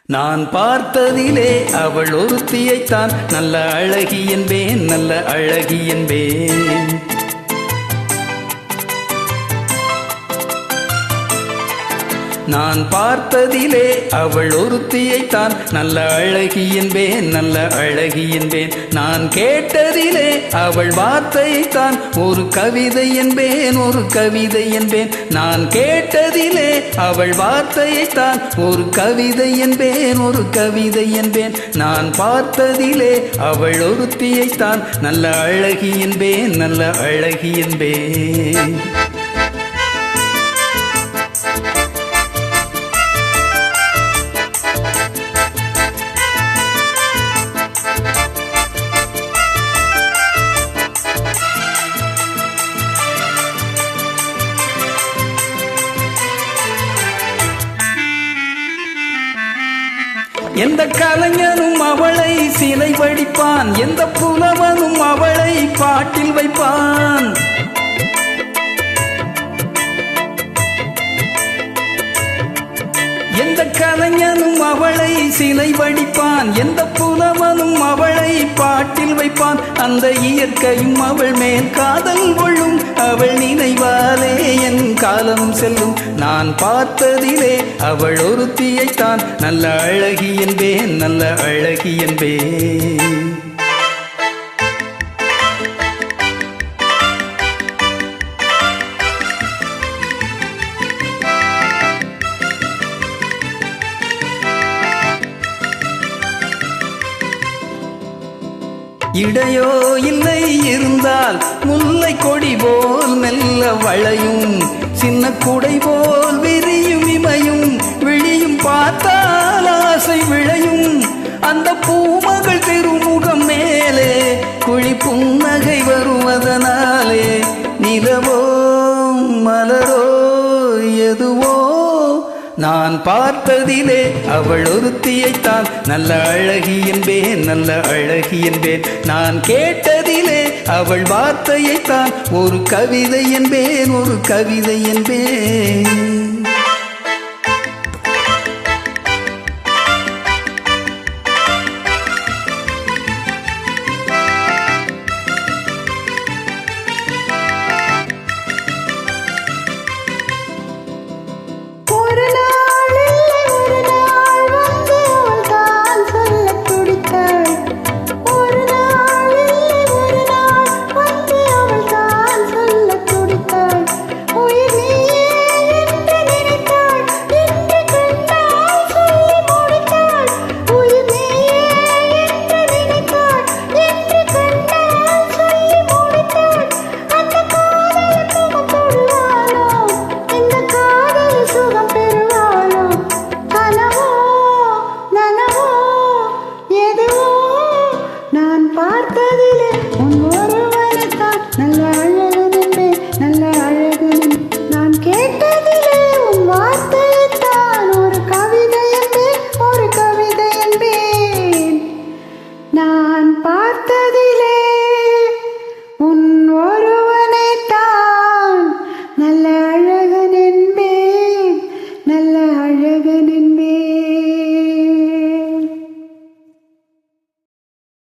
நான் பார்த்ததிலே அவள் ஒருத்தியைத்தான் நல்ல அழகி என்பேன், நல்ல அழகி என்பேன். நான் பார்த்ததிலே அவள் ஒருத்தியைத்தான் நல்ல அழகி என்பேன், நல்ல அழகி என்பேன். நான் கேட்டதிலே அவள் வார்த்தையைத்தான் ஒரு கவிதை என்பேன், ஒரு கவிதை என்பேன். நான் கேட்டதிலே அவள் வார்த்தையைத்தான் ஒரு கவிதை என்பேன், ஒரு கவிதை என்பேன். நான் பார்த்ததிலே அவள் ஒருத்தியைத்தான் நல்ல அழகி என்பேன், நல்ல அழகி என்பேன். எந்த கலைஞனும் அவளை சிலை வடிப்பான், எந்த புலவனும் அவளை பாட்டில் வைப்பான். எந்த கலைஞனும் அவளை சிலை வடிப்பான், எந்த புலவனும் அவளை பாட்டில் வைப்பான். அந்த இயற்கையும் அவள் மேல் காதல் கொள்ளும், அவள் நினைவாலே என் காலம் செல்லும். நான் பார்த்ததிலே அவள் ஒருத்தியைத்தான் நல்ல அழகி என்பேன், நல்ல அழகி என்பேன். இடையோ இல்லை இருந்தால் முல்லை கொடி போல் மெல்ல வளையும், சின்ன குடை போல் விரியும் இமையும், விழியும் பார்த்தால் ஆசை விளையும். அந்த பூமகள் திருமுகம் மேலே குழி புன்னகை வருவதனாலே நிலவோ மலரோ எதுவோ நான் பார்த்ததிலே அவள் ஒருத்தியைத்தான் நல்ல அழகி என்பேன், நல்ல அழகி என்பேன். நான் கேட்டதிலே அவள் வார்த்தையைத்தான் ஒரு கவிதை என்பேன், ஒரு கவிதை என்பேன்.